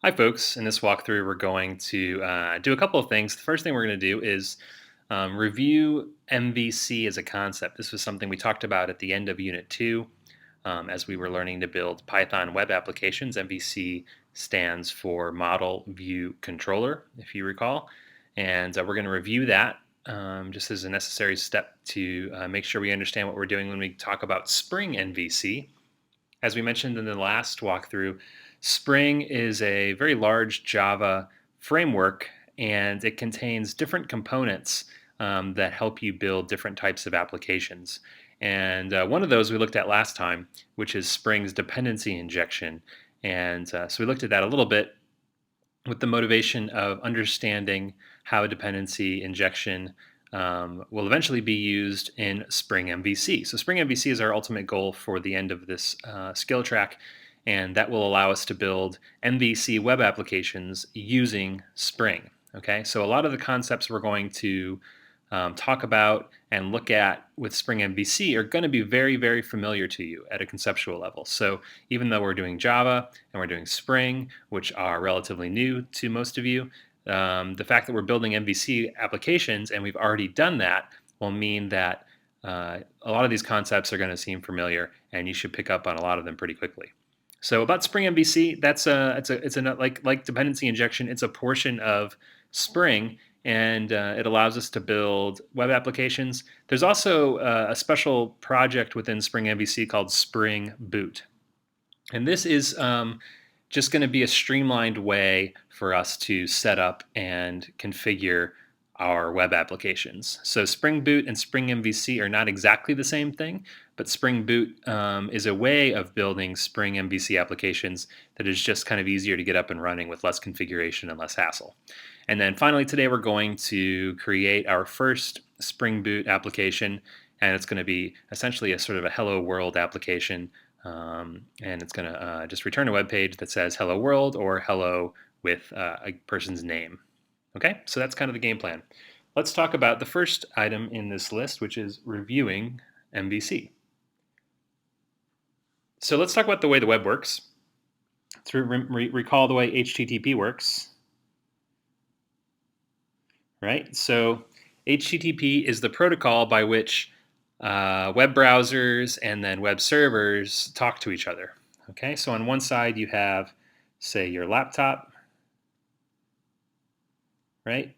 Hi folks, in this walkthrough we're going to do a couple of things. The first thing we're going to do is review MVC as a concept. This was something we talked about at the end of Unit 2 as we were learning to build Python web applications. MVC stands for Model View Controller, if you recall. And we're going to review that just as a necessary step to make sure we understand what we're doing when we talk about Spring MVC. As we mentioned in the last walkthrough, Spring is a very large Java framework, and it contains different components that help you build different types of applications. And one of those we looked at last time, which is Spring's dependency injection. And so we looked at that a little bit with the motivation of understanding how dependency injection will eventually be used in Spring MVC. So Spring MVC is our ultimate goal for the end of this skill track, and that will allow us to build MVC web applications using Spring. Okay, so a lot of the concepts we're going to talk about and look at with Spring MVC are going to be very, very familiar to you at a conceptual level. So even though we're doing Java and we're doing Spring, which are relatively new to most of you, the fact that we're building MVC applications and we've already done that will mean that a lot of these concepts are going to seem familiar, and you should pick up on a lot of them pretty quickly. So about Spring MVC, it's a like dependency injection. It's a portion of Spring, and it allows us to build web applications. There's also a special project within Spring MVC called Spring Boot, and this is just going to be a streamlined way for us to set up and configure our web applications. So Spring Boot and Spring MVC are not exactly the same thing, but Spring Boot is a way of building Spring MVC applications that is just kind of easier to get up and running with less configuration and less hassle. And then finally today we're going to create our first Spring Boot application, and it's going to be essentially a sort of a hello world application. And it's going to just return a web page that says hello world or hello with a person's name. Okay, so that's kind of the game plan. Let's talk about the first item in this list, which is reviewing MVC. So let's talk about the way the web works. Recall the way HTTP works. Right, so HTTP is the protocol by which web browsers and then web servers talk to each other. Okay, so on one side you have, say, your laptop, right?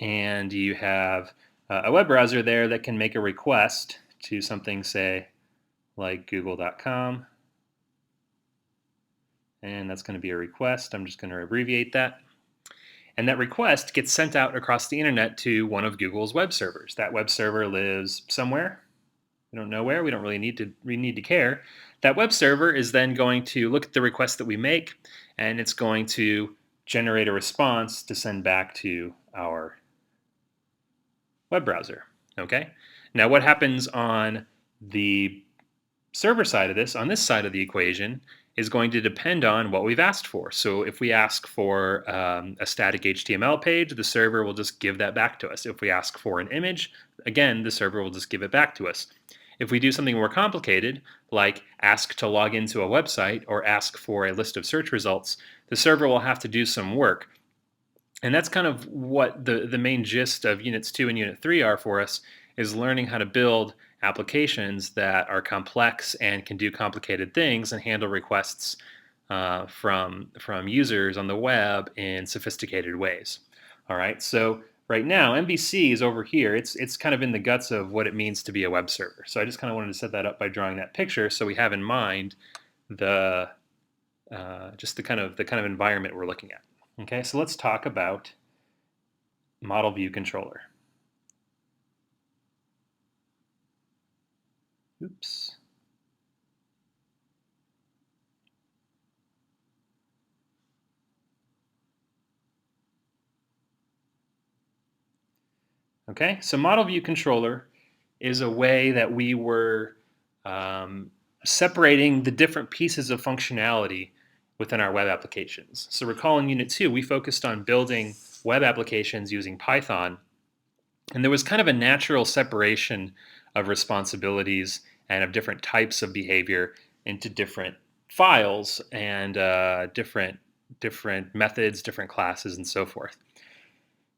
And you have a web browser there that can make a request to something, say, like google.com. And that's going to be a request. I'm just going to abbreviate that. And that request gets sent out across the internet to one of Google's web servers. That web server lives somewhere. We don't know where. We don't really need to care. That web server is then going to look at the request that we make, and it's going to generate a response to send back to our web browser. Okay. Now, what happens on the server side of this, on this side of the equation, is going to depend on what we've asked for. So if we ask for a static HTML page, the server will just give that back to us. If we ask for an image, again, the server will just give it back to us. If we do something more complicated, like ask to log into a website or ask for a list of search results, the server will have to do some work. And that's kind of what the main gist of Units 2 and Unit 3 are for us, is learning how to build applications that are complex and can do complicated things and handle requests from users on the web in sophisticated ways. All right, so right now MVC is over here. It's kind of in the guts of what it means to be a web server. So I just kind of wanted to set that up by drawing that picture so we have in mind the just the kind of environment we're looking at. Okay, so let's talk about Model View Controller. Oops. Okay, so Model View Controller is a way that we were separating the different pieces of functionality within our web applications. So recall in Unit 2, we focused on building web applications using Python, and there was kind of a natural separation of responsibilities and of different types of behavior into different files and different different methods, different classes, and so forth.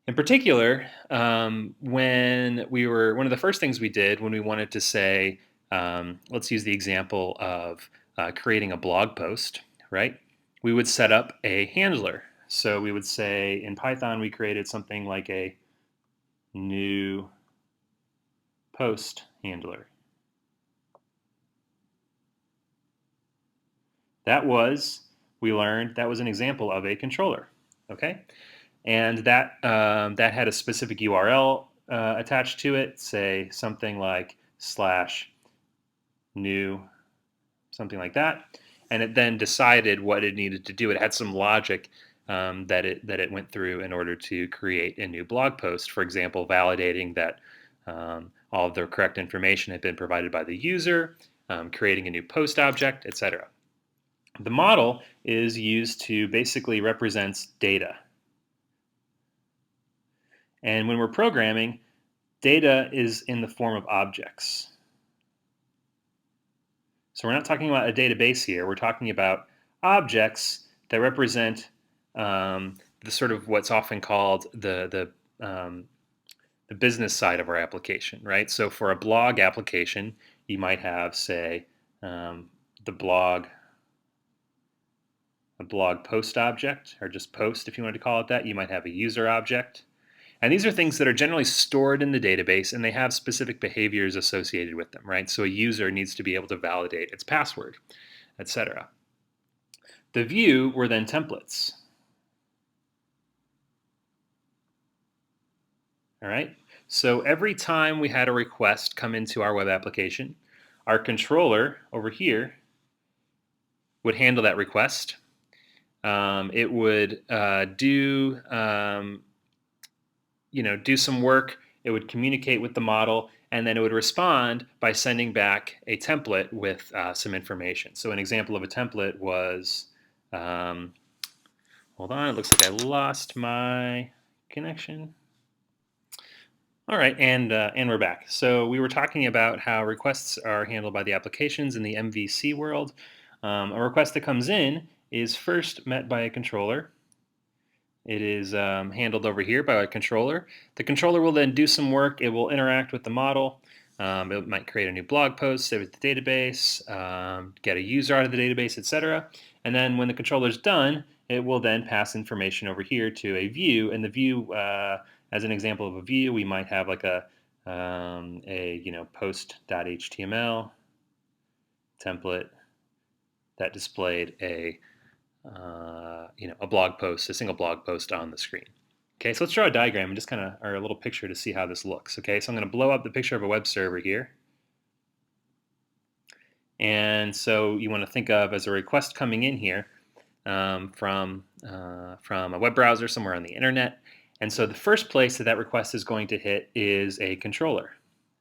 In particular, when one of the first things we did when we wanted to say, let's use the example of creating a blog post, right? We would set up a handler. So we would say in Python, we created something like a new post handler. We learned that was an example of a controller, okay? And that had a specific URL attached to it, say something like /new, something like that, and it then decided what it needed to do. It had some logic that it went through in order to create a new blog post. For example, validating that all of the correct information had been provided by the user, creating a new post object, etc. The model is used to basically represent data. And when we're programming, data is in the form of objects. So we're not talking about a database here. We're talking about objects that represent the sort of what's often called the business side of our application, right? So for a blog application, you might have, say, a blog post object, or just post if you want to call it that. You might have a user object. And these are things that are generally stored in the database, and they have specific behaviors associated with them, right? So a user needs to be able to validate its password, etc. The view were then templates. All right. So every time we had a request come into our web application, our controller over here would handle that request. It would do some work. It would communicate with the model, and then it would respond by sending back a template with some information. So an example of a template was, hold on, it looks like I lost my connection. All right, and we're back. So we were talking about how requests are handled by the applications in the MVC world. A request that comes in is first met by a controller. It is handled over here by a controller. The controller will then do some work. It will interact with the model. It might create a new blog post, save it to the database, get a user out of the database, etc. And then when the controller is done, it will then pass information over here to a view. And the view, as an example of a view, we might have like a post.html template that displayed a blog post, a single blog post on the screen. Okay, so let's draw a diagram and just kind of, or a little picture to see how this looks. Okay, so I'm going to blow up the picture of a web server here. And so you want to think of as a request coming in here from a web browser somewhere on the internet. And so the first place that request is going to hit is a controller.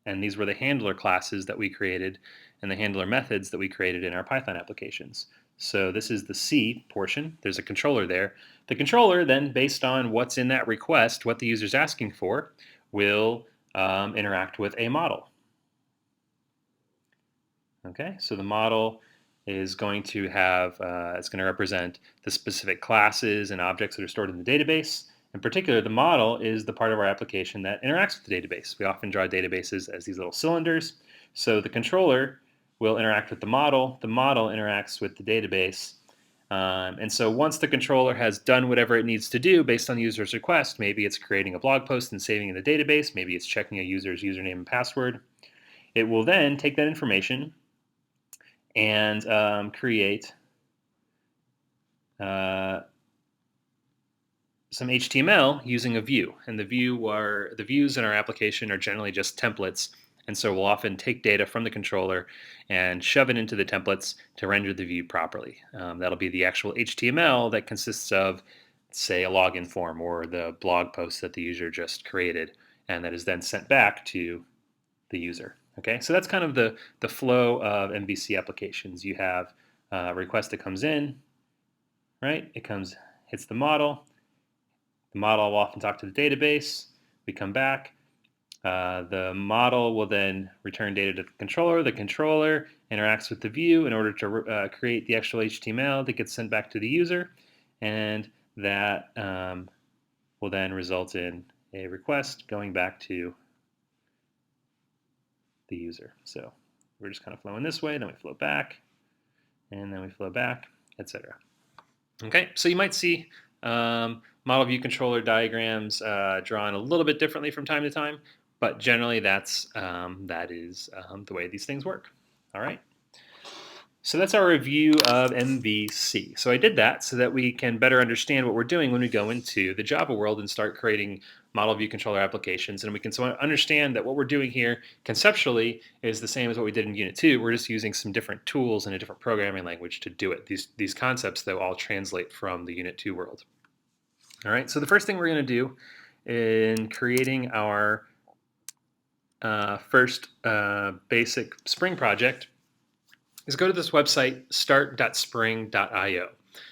And these were the handler classes that we created and the handler methods that we created in our Python applications. So this is the C portion. There's a controller there. The controller then, based on what's in that request, what the user's asking for, will interact with a model. Okay, so the model is going to have, it's going to represent the specific classes and objects that are stored in the database. In particular, the model is the part of our application that interacts with the database. We often draw databases as these little cylinders. So the controller will interact with the model interacts with the database. And so once the controller has done whatever it needs to do based on the user's request, maybe it's creating a blog post and saving it in the database, maybe it's checking a user's username and password, it will then take that information and create some HTML using a view. And the views in our application are generally just templates. And so we'll often take data from the controller and shove it into the templates to render the view properly. That'll be the actual HTML that consists of, say, a login form or the blog post that the user just created, and that is then sent back to the user. Okay, so that's kind of the flow of MVC applications. You have a request that comes in, right? It hits the model. The model will often talk to the database. We come back. The model will then return data to the controller. The controller interacts with the view in order to create the actual HTML that gets sent back to the user. and that will then result in a request going back to the user. So we're just kind of flowing this way, then we flow back, and then we flow back, etc. Okay, so you might see model view controller diagrams drawn a little bit differently from time to time, but generally that is the way these things work. All right. So that's our review of MVC. So I did that so that we can better understand what we're doing when we go into the Java world and start creating model view controller applications. And we can understand that what we're doing here conceptually is the same as what we did in Unit 2. We're just using some different tools and a different programming language to do it. These concepts, though, all translate from the Unit 2 world. All right, so the first thing we're going to do in creating our first basic Spring project is go to this website, start.spring.io.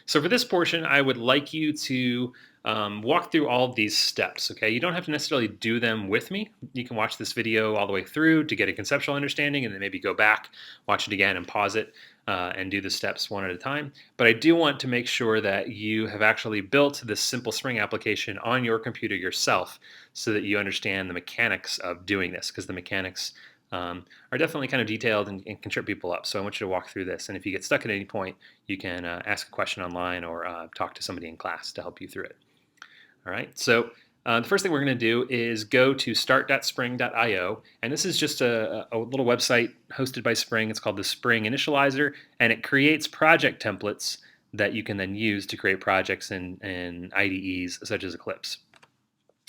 So for this portion, I would like you to walk through all of these steps, okay? You don't have to necessarily do them with me. You can watch this video all the way through to get a conceptual understanding and then maybe go back, watch it again and pause it and do the steps one at a time. But I do want to make sure that you have actually built this simple Spring application on your computer yourself so that you understand the mechanics of doing this, because the mechanics are definitely kind of detailed and can trip people up. So I want you to walk through this. And if you get stuck at any point, you can ask a question online or talk to somebody in class to help you through it. All right. So the first thing we're going to do is go to start.spring.io. And this is just a little website hosted by Spring. It's called the Spring Initializer. And it creates project templates that you can then use to create projects in IDEs such as Eclipse.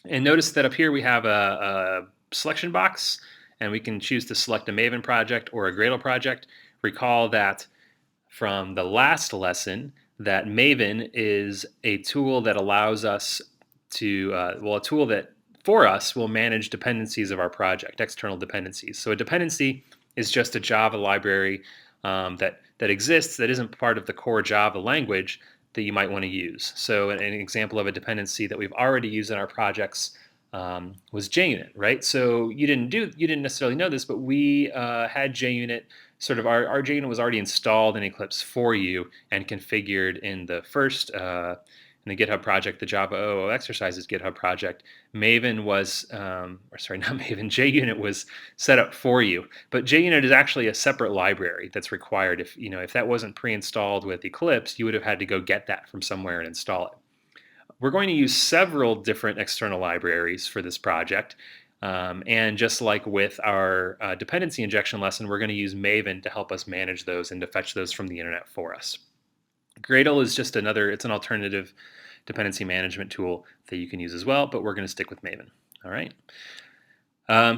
And notice that up here we have a selection box, and we can choose to select a Maven project or a Gradle project. Recall that from the last lesson that Maven is a tool that allows us to, a tool that for us will manage dependencies of our project, external dependencies. So a dependency is just a Java library that exists that isn't part of the core Java language that you might want to use. So an example of a dependency that we've already used in our projects was JUnit, right? So you didn't necessarily know this, but we had JUnit. Sort of our JUnit was already installed in Eclipse for you and configured in the first in the GitHub project, the Java OO exercises GitHub project. Maven was, or sorry, not Maven, JUnit was set up for you. But JUnit is actually a separate library that's required. If that wasn't pre-installed with Eclipse, you would have had to go get that from somewhere and install it. We're going to use several different external libraries for this project. And just like with our dependency injection lesson, we're going to use Maven to help us manage those and to fetch those from the internet for us. Gradle is just it's an alternative dependency management tool that you can use as well, but we're going to stick with Maven. All right.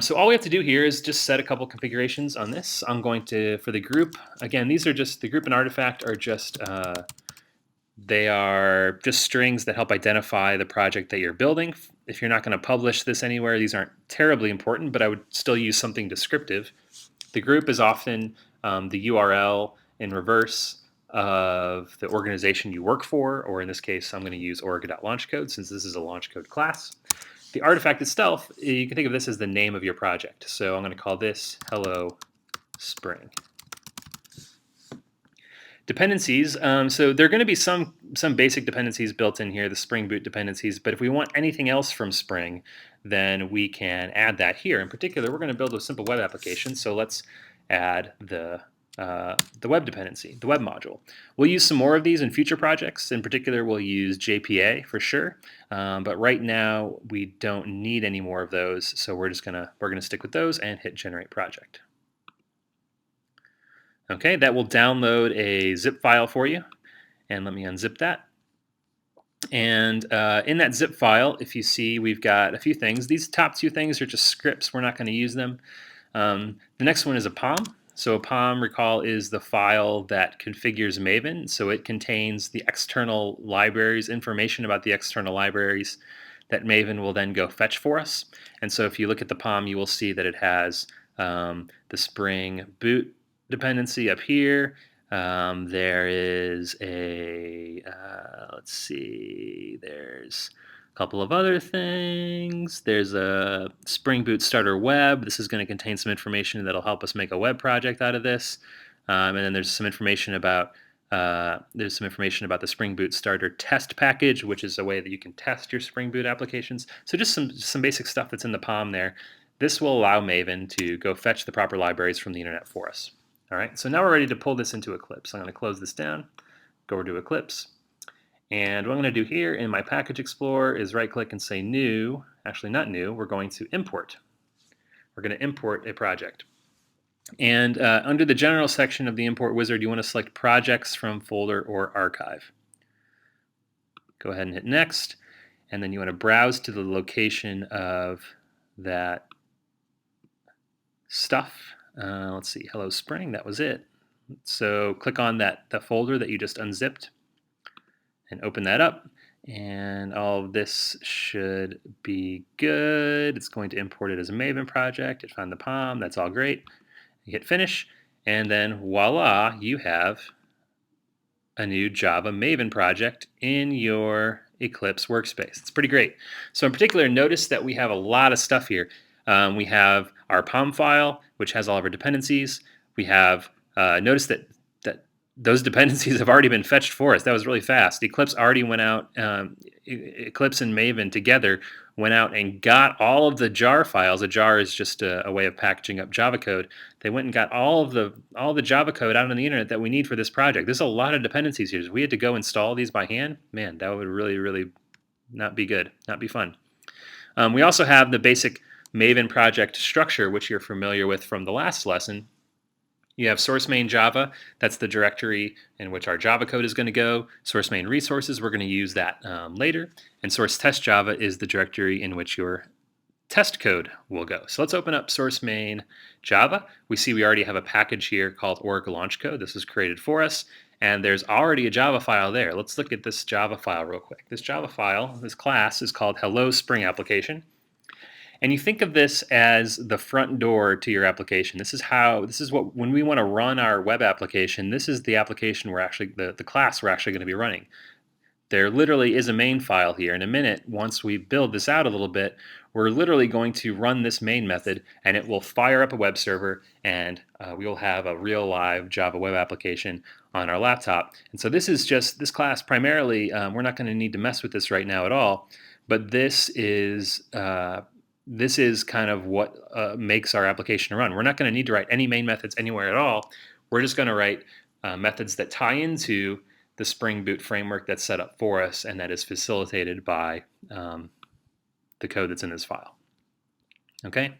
So all we have to do here is just set a couple configurations on this. I'm going to, for the group, again, these are just, the group and artifact are just, they are just strings that help identify the project that you're building. If you're not going to publish this anywhere, these aren't terribly important, but I would still use something descriptive. The group is often the URL in reverse of the organization you work for, or in this case, I'm going to use org.launchcode since this is a LaunchCode class. The artifact itself, you can think of this as the name of your project. So I'm going to call this Hello Spring. Dependencies, so there are going to be some basic dependencies built in here, the Spring Boot dependencies, but if we want anything else from Spring, then we can add that here. In particular, we're going to build a simple web application, so let's add the web dependency, the web module. We'll use some more of these in future projects. In particular, we'll use JPA for sure, but right now we don't need any more of those, so we're gonna stick with those and hit Generate Project. Okay, that will download a zip file for you, and let me unzip that. And in that zip file, if you see, we've got a few things. These top two things are just scripts. We're not going to use them. The next one is a POM. So a POM, recall, is the file that configures Maven. So it contains the external libraries, information about the external libraries that Maven will then go fetch for us. And so if you look at the POM, you will see that it has the Spring Boot dependency up here. There is a, let's see, there's a couple of other things. There's a Spring Boot Starter Web. This is going to contain some information that'll help us make a web project out of this. And then there's some information about There's some information about the Spring Boot Starter test package, which is a way that you can test your Spring Boot applications. So just some basic stuff that's in the POM there. This will allow Maven to go fetch the proper libraries from the internet for us. All right, so now we're ready to pull this into Eclipse. I'm going to close this down, go over to Eclipse. And what I'm going to do here in my Package Explorer is right-click and say New. Actually, not New. We're going to Import. We're going to import a project. And under the General section of the Import Wizard, you want to select Projects from Folder or Archive. Go ahead and hit Next. And then you want to browse to the location of that stuff. Let's see, Hello Spring, that was it. So click on the folder that you just unzipped and open that up. And all of this should be good. It's going to import it as a Maven project. It found the POM. That's all great. You hit Finish, and then voila, you have a new Java Maven project in your Eclipse workspace. It's pretty great. So in particular, notice that we have a lot of stuff here. We have our POM file, which has all of our dependencies. We have, notice that those dependencies have already been fetched for us. That was really fast. Eclipse already went out, Eclipse and Maven together went out and got all of the jar files. A jar is just a way of packaging up Java code. They went and got all the Java code out on the internet that we need for this project. There's a lot of dependencies here. If we had to go install these by hand, man, that would really not be good, not be fun. We also have the basic Maven project structure, which you're familiar with from the last lesson. You have source main Java, that's the directory in which our Java code is going to go. Source main resources, we're going to use that later. And source test Java is the directory in which your test code will go. So let's open up source main Java. We see we already have a package here called LaunchCode. This was created for us. And there's already a Java file there. Let's look at this Java file real quick. This Java file, this class is called Hello Spring Application. And you think of this as the front door to your application. This is what, when we want to run our web application, this is the application we're actually, the class we're actually going to be running. There literally is a main file here. In a minute, once we build this out a little bit, we're literally going to run this main method, and it will fire up a web server, and we will have a real live Java web application on our laptop. And so this is just, this class primarily, we're not going to need to mess with this right now at all, but this is kind of what makes our application run. We're not going to need to write any main methods anywhere at all. We're just going to write methods that tie into the Spring Boot framework that's set up for us, and that is facilitated by the code that's in this file. Okay?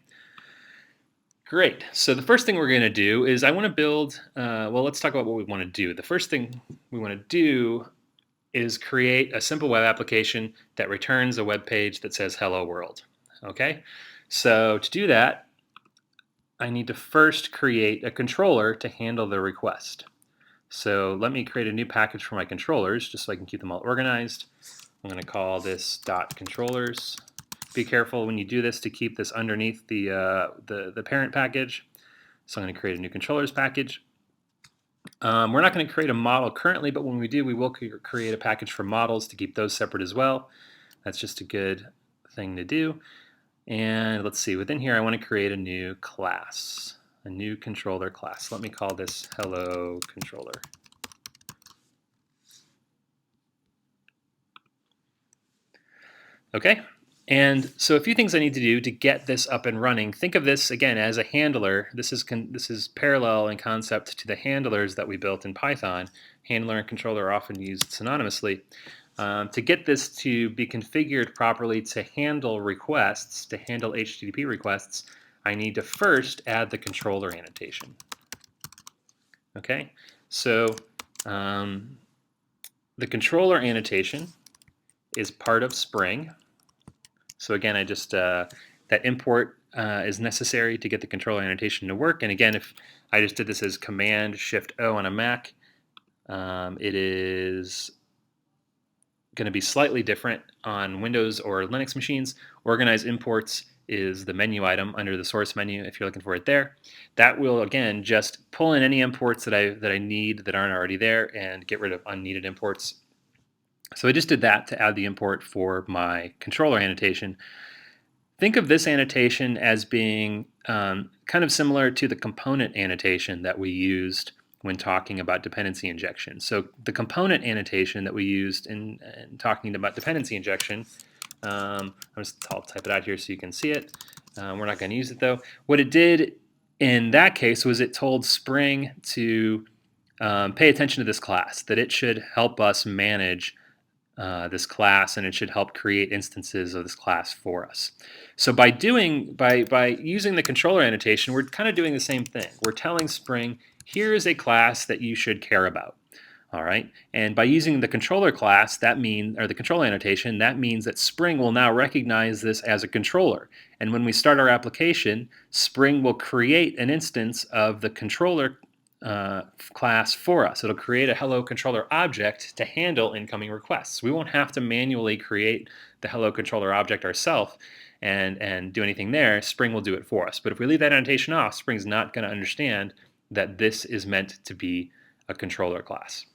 Great. So the first thing we're going to do is I want to build, well, let's talk about what we want to do. The first thing we want to do is create a simple web application that returns a web page that says Hello World. Okay, so to do that, I need to first create a controller to handle the request. So let me create a new package for my controllers just so I can keep them all organized. I'm going to call this .controllers. Be careful when you do this to keep this underneath the parent package. So I'm going to create a new controllers package. We're not going to create a model currently, but when we do, we will create a package for models to keep those separate as well. That's just a good thing to do. And let's see, within here I want to create a new class, a new controller class. Let me call this Hello Controller. Okay, and so a few things I need to do to get this up and running. Think of this again as a handler. This is parallel in concept to the handlers that we built in Python. Handler and controller are often used synonymously. To get this to be configured properly to handle requests, to handle HTTP requests, I need to first add the controller annotation. Okay, so the controller annotation is part of Spring. So again, I just, that import is necessary to get the controller annotation to work. And again, if I just did this as Command-Shift-O on a Mac, it is going to be slightly different on Windows or Linux machines. Organize imports is the menu item under the source menu if you're looking for it there. That will again just pull in any imports that I need that aren't already there and get rid of unneeded imports. So I just did that to add the import for my controller annotation. Think of this annotation as being kind of similar to the component annotation that we used when talking about dependency injection. So the component annotation that we used in talking about dependency injection, I'll type it out here so you can see it. We're not going to use it though. What it did in that case was it told Spring to pay attention to this class, that it should help us manage this class, and it should help create instances of this class for us. So by using the controller annotation, we're kind of doing the same thing. We're telling Spring, here is a class that you should care about. All right, and by using the controller class, the controller annotation, that means that Spring will now recognize this as a controller. And when we start our application, Spring will create an instance of the controller class for us. It'll create a hello controller object to handle incoming requests. We won't have to manually create the hello controller object ourselves and do anything there. Spring will do it for us. But if we leave that annotation off, Spring's not going to understand that this is meant to be a controller class.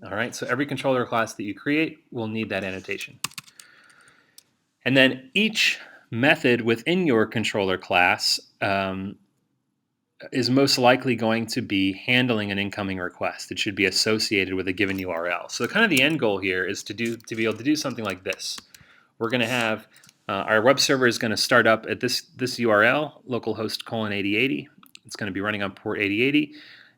All right, so every controller class that you create will need that annotation. And then each method within your controller class is most likely going to be handling an incoming request. It should be associated with a given URL. So kind of the end goal here is to be able to do something like this. We're going to have our web server is going to start up at this URL, localhost :8080. It's going to be running on port 8080.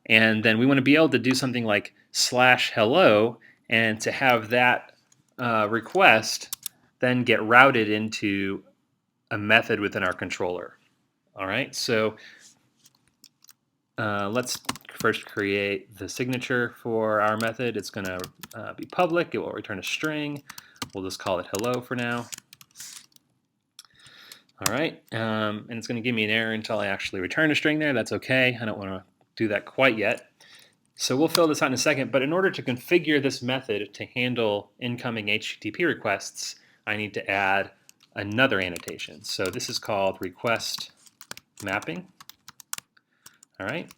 And then we want to be able to do something like /hello, and to have that request then get routed into a method within our controller. All right, so let's first create the signature for our method. It's going to be public. It will return a string. We'll just call it hello for now. All right, and it's going to give me an error until I actually return a string there. That's okay. I don't want to do that quite yet. So we'll fill this out in a second, but in order to configure this method to handle incoming HTTP requests, I need to add another annotation. So this is called request mapping. All right,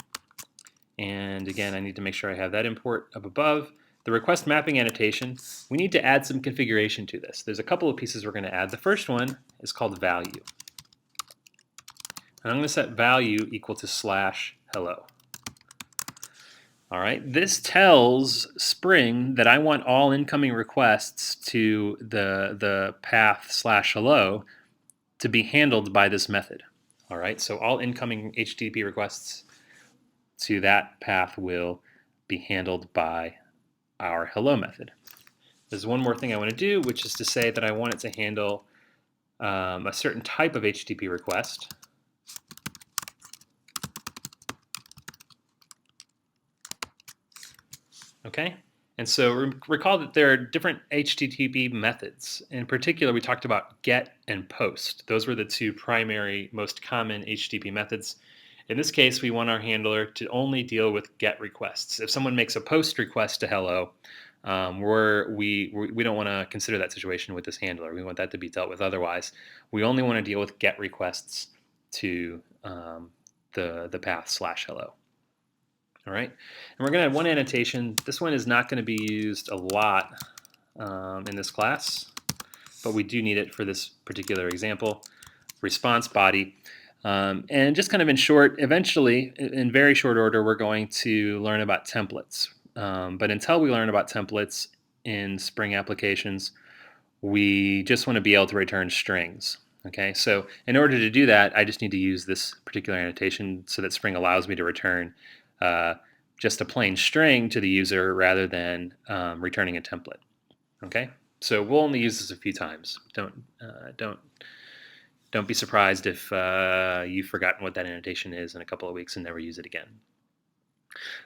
and again, I need to make sure I have that import up above. The request mapping annotation, we need to add some configuration to this. There's a couple of pieces we're going to add. The first one is called value. And I'm going to set value equal to /hello. All right, this tells Spring that I want all incoming requests to the path /hello to be handled by this method. All right, so all incoming HTTP requests to that path will be handled by our hello method. There's one more thing I want to do, which is to say that I want it to handle a certain type of HTTP request. Okay, and so recall that there are different HTTP methods. In particular, we talked about get and post. Those were the two primary, most common HTTP methods. In this case, we want our handler to only deal with get requests. If someone makes a post request to hello, we don't want to consider that situation with this handler. We want that to be dealt with otherwise. We only want to deal with get requests to the path /hello. All right, and we're going to add one annotation. This one is not going to be used a lot in this class, but we do need it for this particular example. Response body. And just kind of in short, eventually, in very short order, we're going to learn about templates. But until we learn about templates in Spring applications, we just want to be able to return strings. Okay, so in order to do that, I just need to use this particular annotation so that Spring allows me to return just a plain string to the user rather than returning a template. Okay, so we'll only use this a few times. Don't be surprised if you've forgotten what that annotation is in a couple of weeks and never use it again.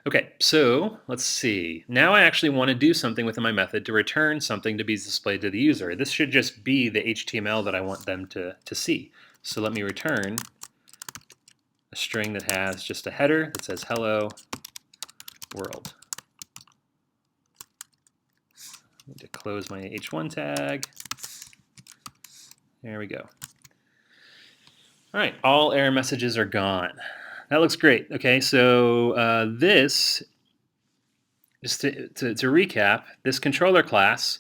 Okay, so let's see. Now I actually want to do something within my method to return something to be displayed to the user. This should just be the HTML that I want them to see. So let me return a string that has just a header that says hello world. I need to close my h1 tag. There we go. All right, all error messages are gone. That looks great. Okay, so this, just to recap, this controller class,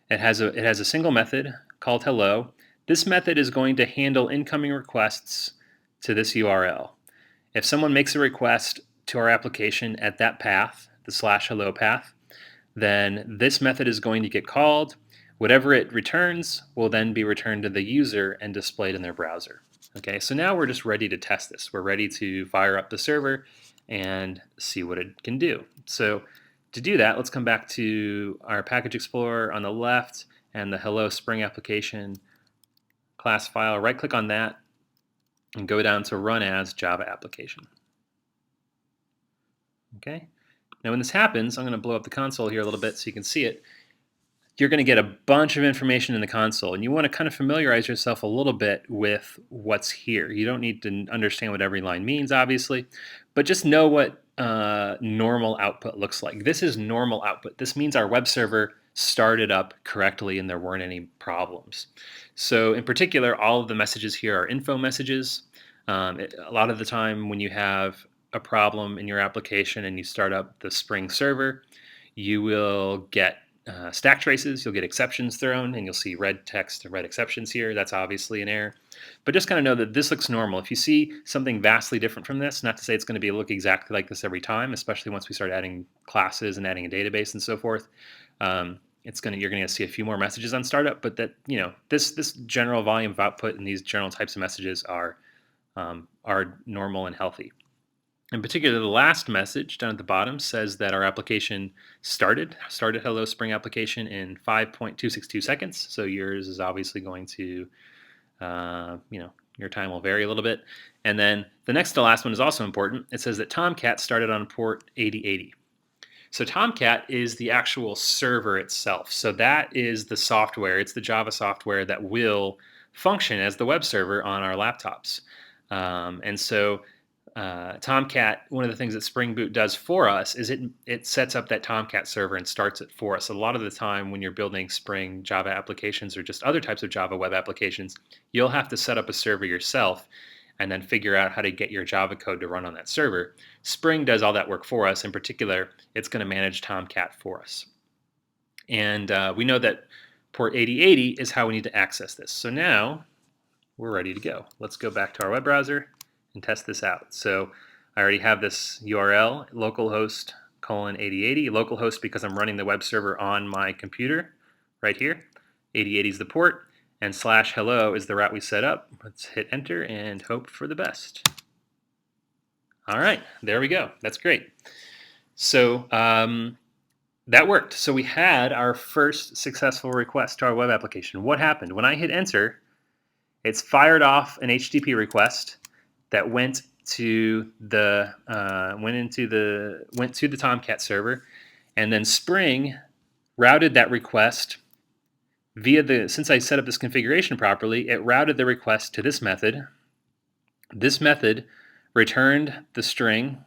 it has a single method called hello. This method is going to handle incoming requests to this URL. If someone makes a request to our application at that path, the /hello path, then this method is going to get called. Whatever it returns will then be returned to the user and displayed in their browser. Okay, so now we're just ready to test this. We're ready to fire up the server and see what it can do. So to do that, let's come back to our Package Explorer on the left and the Hello Spring application class file. Right-click on that and go down to Run as Java Application. Okay. Now when this happens, I'm going to blow up the console here a little bit so you can see it. You're going to get a bunch of information in the console, and you want to kind of familiarize yourself a little bit with what's here. You don't need to understand what every line means, obviously, but just know what normal output looks like. This is normal output. This means our web server started up correctly and there weren't any problems. So in particular, all of the messages here are info messages. A lot of the time when you have a problem in your application and you start up the Spring server, you will get stack traces, you'll get exceptions thrown, and you'll see red text and red exceptions here. That's obviously an error. But just kind of know that this looks normal. If you see something vastly different from this, not to say it's going to look exactly like this every time, especially once we start adding classes and adding a database and so forth, you're going to see a few more messages on startup, but that, this general volume of output and these general types of messages are normal and healthy. In particular, the last message down at the bottom says that our application started Hello Spring application in 5.262 seconds. So yours is obviously going to, your time will vary a little bit. And then the next to last one is also important. It says that Tomcat started on port 8080. So Tomcat is the actual server itself. So that is the software. It's the Java software that will function as the web server on our laptops. And so Tomcat, one of the things that Spring Boot does for us is it sets up that Tomcat server and starts it for us. A lot of the time when you're building Spring Java applications or just other types of Java web applications, you'll have to set up a server yourself and then figure out how to get your Java code to run on that server. Spring does all that work for us. In particular, it's going to manage Tomcat for us. And we know that port 8080 is how we need to access this. So now we're ready to go. Let's go back to our web browser and test this out. So I already have this URL, localhost colon 8080, localhost because I'm running the web server on my computer right here. 8080 is the port, and /hello is the route we set up. Let's hit enter and hope for the best. All right, there we go. That's great. So that worked. So we had our first successful request to our web application. What happened? When I hit enter, it's fired off an HTTP request that went to the Tomcat server, and then Spring routed that request via since I set up this configuration properly, it routed the request to this method. This method returned the string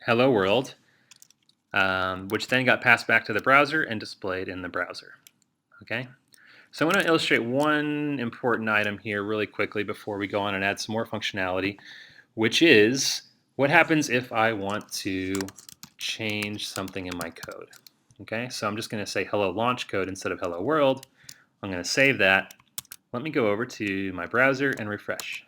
hello world, which then got passed back to the browser and displayed in the browser. Okay. So I'm going to illustrate one important item here really quickly before we go on and add some more functionality, which is what happens if I want to change something in my code. Okay, so I'm just going to say hello LaunchCode instead of hello world. I'm going to save that. Let me go over to my browser and refresh.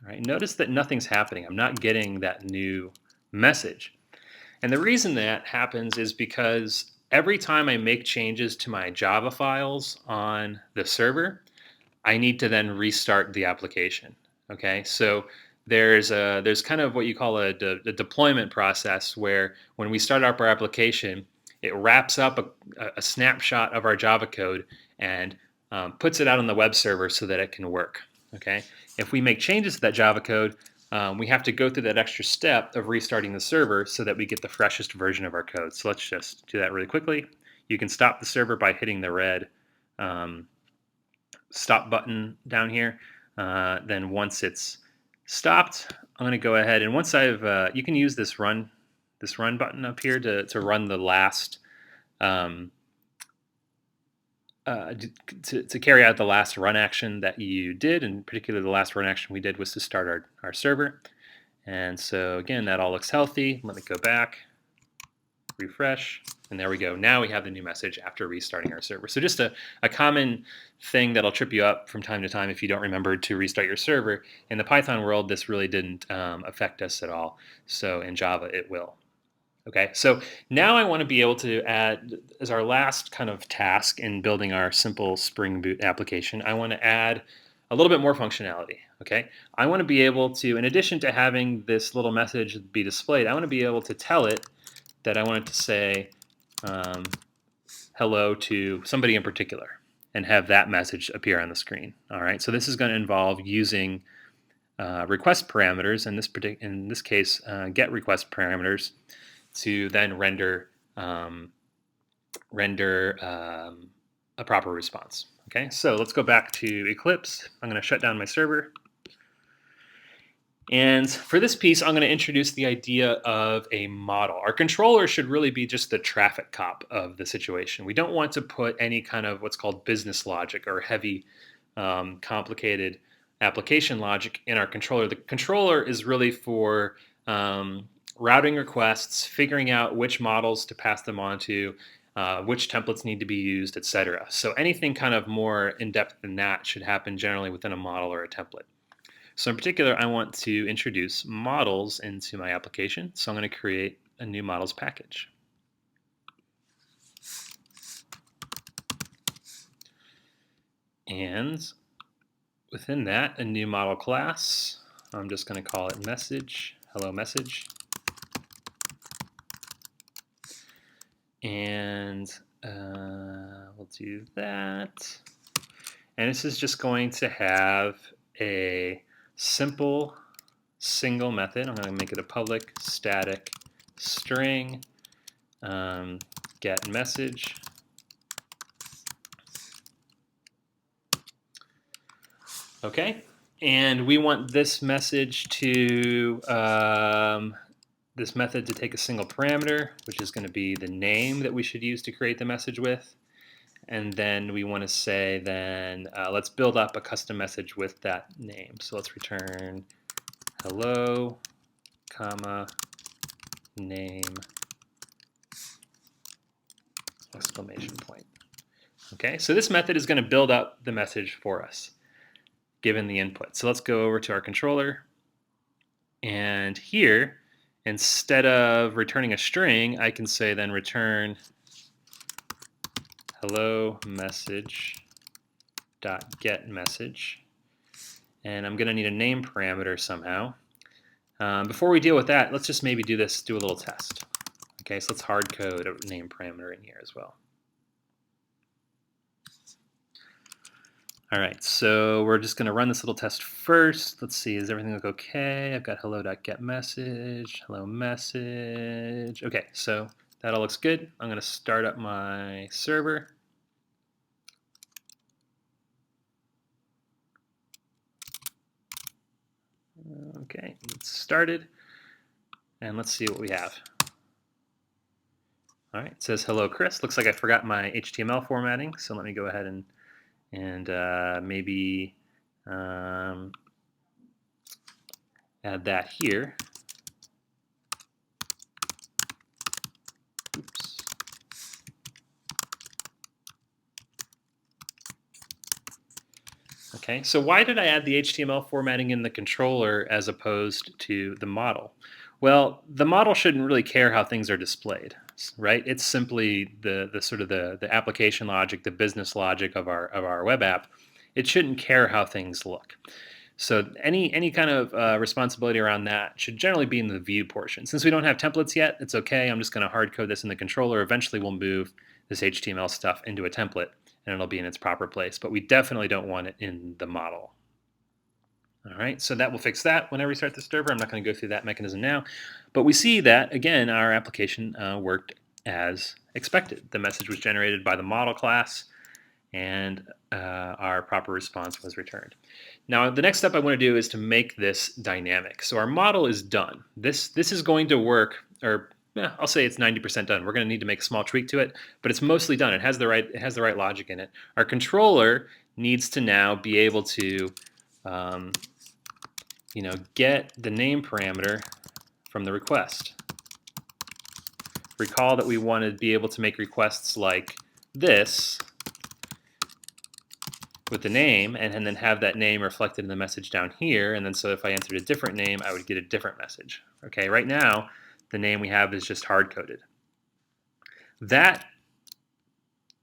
All right, notice that nothing's happening. I'm not getting that new message. And the reason that happens is because every time I make changes to my Java files on the server, I need to then restart the application. Okay, so there's kind of what you call a deployment process where when we start up our application, it wraps up a snapshot of our Java code and puts it out on the web server so that it can work. Okay, if we make changes to that Java code, we have to go through that extra step of restarting the server so that we get the freshest version of our code. So let's just do that really quickly. You can stop the server by hitting the red stop button down here. Then once it's stopped, I'm going to go ahead and once I've you can use this run button up here to run the last to carry out the last run action that you did. In particular, the last run action we did was to start our server. And so again, that all looks healthy. Let me go back, refresh, and there we go. Now we have the new message after restarting our server. So just a common thing that'll trip you up from time to time if you don't remember to restart your server. In the Python world, this really didn't affect us at all. So in Java, it will. Okay, so now I want to be able to add, as our last kind of task in building our simple Spring Boot application, I want to add a little bit more functionality. Okay, I want to be able to, in addition to having this little message be displayed, I want to be able to tell it that I want it to say hello to somebody in particular and have that message appear on the screen. All right, so this is going to involve using request parameters, in this case, get request parameters, to then render a proper response. Okay, so let's go back to Eclipse. I'm going to shut down my server. And for this piece, I'm going to introduce the idea of a model. Our controller should really be just the traffic cop of the situation. We don't want to put any kind of what's called business logic or heavy, complicated application logic in our controller. The controller is really for routing requests, figuring out which models to pass them on to, which templates need to be used, etc. So anything kind of more in-depth than that should happen generally within a model or a template. So in particular, I want to introduce models into my application. So I'm going to create a new models package. And within that, a new model class. I'm just going to call it message, hello message. And we'll do that. And this is just going to have a simple single method. I'm going to make it a public static string get message. Okay, and we want this message to this method to take a single parameter, which is going to be the name that we should use to create the message with. And then we want to say then, let's build up a custom message with that name. So let's return hello, comma, name, exclamation point. Okay, so this method is going to build up the message for us, given the input. So let's go over to our controller. And here, instead of returning a string, I can say then return hello message dot get message, and I'm going to need a name parameter somehow. Before we deal with that, let's just maybe do a little test. Okay, so let's hard code a name parameter in here as well. All right, so we're just going to run this little test first. Let's see, does everything look okay? I've got hello.getMessage, hello message. Okay, so that all looks good. I'm going to start up my server. Okay, it's started, and let's see what we have. All right, it says hello Chris. Looks like I forgot my HTML formatting, so let me go ahead and maybe add that here. Oops. Okay, so why did I add the HTML formatting in the controller as opposed to the model? Well, the model shouldn't really care how things are displayed, right? It's simply the sort of the application logic, the business logic of our web app. It shouldn't care how things look. So any kind of responsibility around that should generally be in the view portion. Since we don't have templates yet, it's okay. I'm just going to hard code this in the controller. Eventually, we'll move this HTML stuff into a template, and it'll be in its proper place. But we definitely don't want it in the model. All right, so that will fix that when I restart the server. I'm not going to go through that mechanism now. But we see that, again, our application worked as expected. The message was generated by the model class, and our proper response was returned. Now, the next step I want to do is to make this dynamic. So our model is done. This is going to work, or I'll say it's 90% done. We're going to need to make a small tweak to it, but it's mostly done. It has the right logic in it. Our controller needs to now be able to get the name parameter from the request. recall that we want to be able to make requests like this with the name, and then have that name reflected in the message down here. And then so if I entered a different name, I would get a different message. Okay, right now, the name we have is just hard-coded. That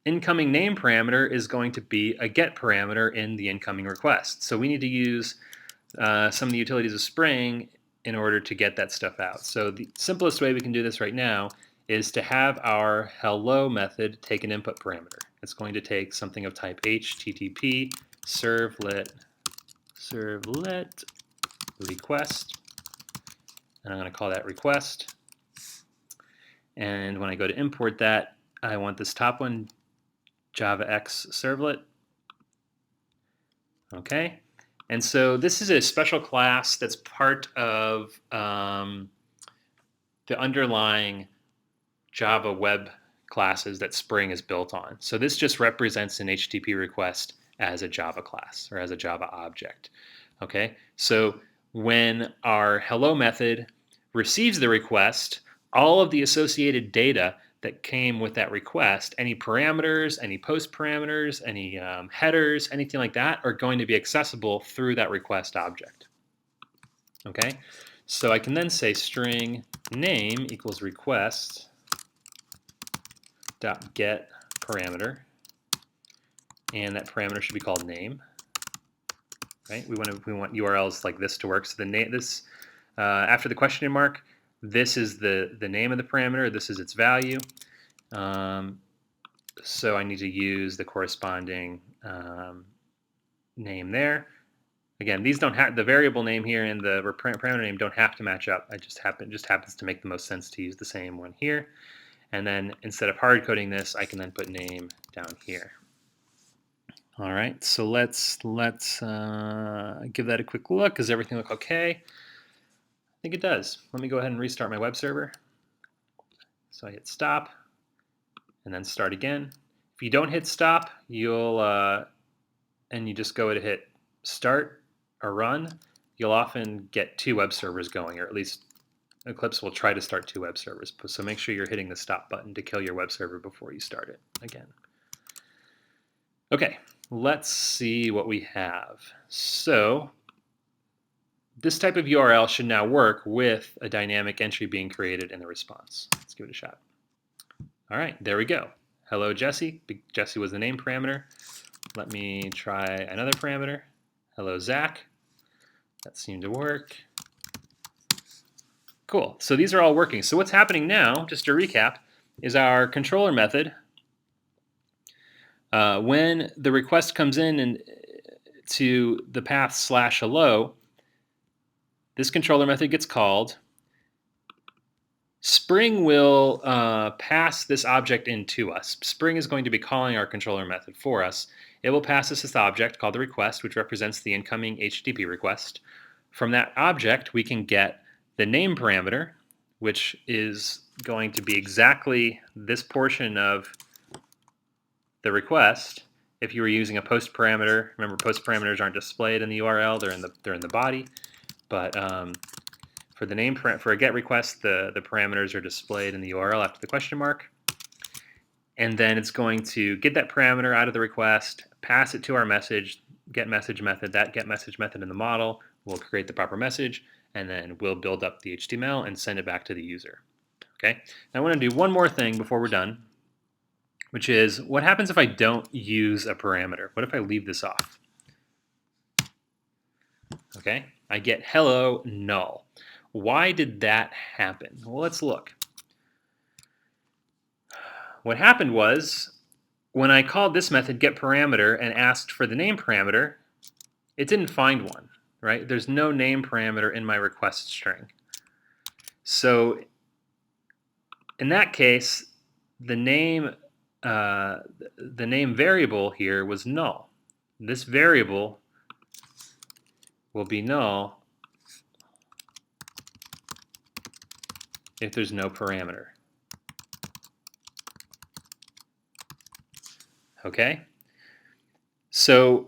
incoming name parameter is going to be a get parameter in the incoming request. So we need to use some of the utilities of Spring in order to get that stuff out. So the simplest way we can do this right now is to have our hello method take an input parameter. It's going to take something of type HTTP servlet request, and I'm going to call that request. And when I go to import that, I want this top one, JavaX servlet. Okay, and so this is a special class that's part of the underlying Java web classes that Spring is built on. So this just represents an HTTP request as a Java class or as a Java object. Okay, so when our hello method receives the request, all of the associated data that came with that request, any parameters, any post parameters, any headers, anything like that, are going to be accessible through that request object. Okay, so I can then say string name equals request dot get parameter, and that parameter should be called name. Right? We want URLs like this to work. So the name after the question mark, this is the name of the parameter. This is its value. So I need to use the corresponding name there. Again, these don't have the variable name here and the parameter name don't have to match up. It just happens to make the most sense to use the same one here. And then instead of hard coding this, I can then put name down here. All right, so let's give that a quick look. Does everything look okay? I think it does. Let me go ahead and restart my web server. So I hit stop and then start again. If you don't hit stop, and you just go to hit start or run, you'll often get two web servers going, or at least Eclipse will try to start two web servers. So make sure you're hitting the stop button to kill your web server before you start it again. Okay, let's see what we have. So this type of URL should now work with a dynamic entry being created in the response. Let's give it a shot. All right, there we go. Hello, Jesse. Jesse was the name parameter. Let me try another parameter. Hello, Zach. That seemed to work. Cool, so these are all working. So what's happening now, just to recap, is our controller method, when the request comes in to the path /hello, this controller method gets called. Spring will pass this object in to us. Spring is going to be calling our controller method for us. It will pass us this object called the request, which represents the incoming HTTP request. From that object, we can get the name parameter, which is going to be exactly this portion of the request. If you were using a post parameter, remember post parameters aren't displayed in the URL; they're in the body. But for the name for a GET request, the parameters are displayed in the URL after the question mark. And then it's going to get that parameter out of the request, pass it to our message, getMessage method. That getMessage method in the model will create the proper message, and then we'll build up the HTML and send it back to the user. Okay. Now I want to do one more thing before we're done, which is what happens if I don't use a parameter? What if I leave this off? Okay. I get hello null. Why did that happen? Well, let's look. What happened was when I called this method getParameter and asked for the name parameter, it didn't find one, right? There's no name parameter in my request string. So in that case, the name variable here was null. This variable will be null if there's no parameter. Okay? So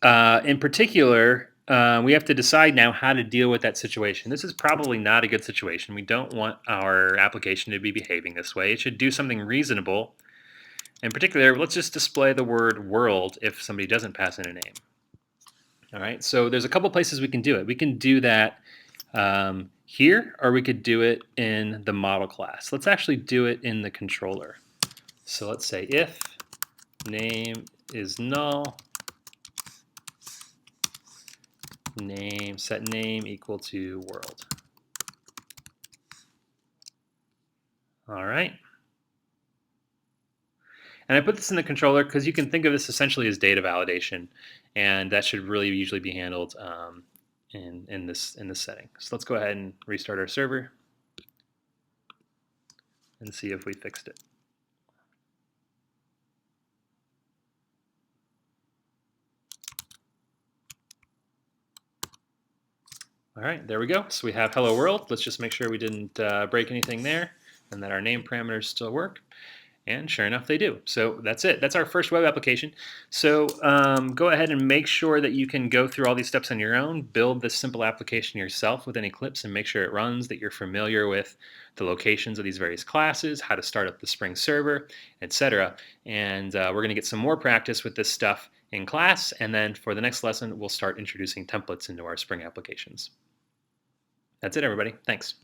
in particular, we have to decide now how to deal with that situation. This is probably not a good situation. We don't want our application to be behaving this way. It should do something reasonable. In particular, let's just display the word world if somebody doesn't pass in a name. All right, so there's a couple places we can do it. We can do that here, or we could do it in the model class. Let's actually do it in the controller. So let's say if name is null, set name equal to world. All right. And I put this in the controller because you can think of this essentially as data validation, and that should really usually be handled in this setting. So let's go ahead and restart our server and see if we fixed it. All right, there we go. So we have hello world. Let's just make sure we didn't break anything there and that our name parameters still work. And sure enough, they do. So that's it. That's our first web application. So go ahead and make sure that you can go through all these steps on your own, build this simple application yourself within Eclipse and make sure it runs, that you're familiar with the locations of these various classes, how to start up the Spring server, etc. And we're going to get some more practice with this stuff in class. And then for the next lesson, we'll start introducing templates into our Spring applications. That's it, everybody. Thanks.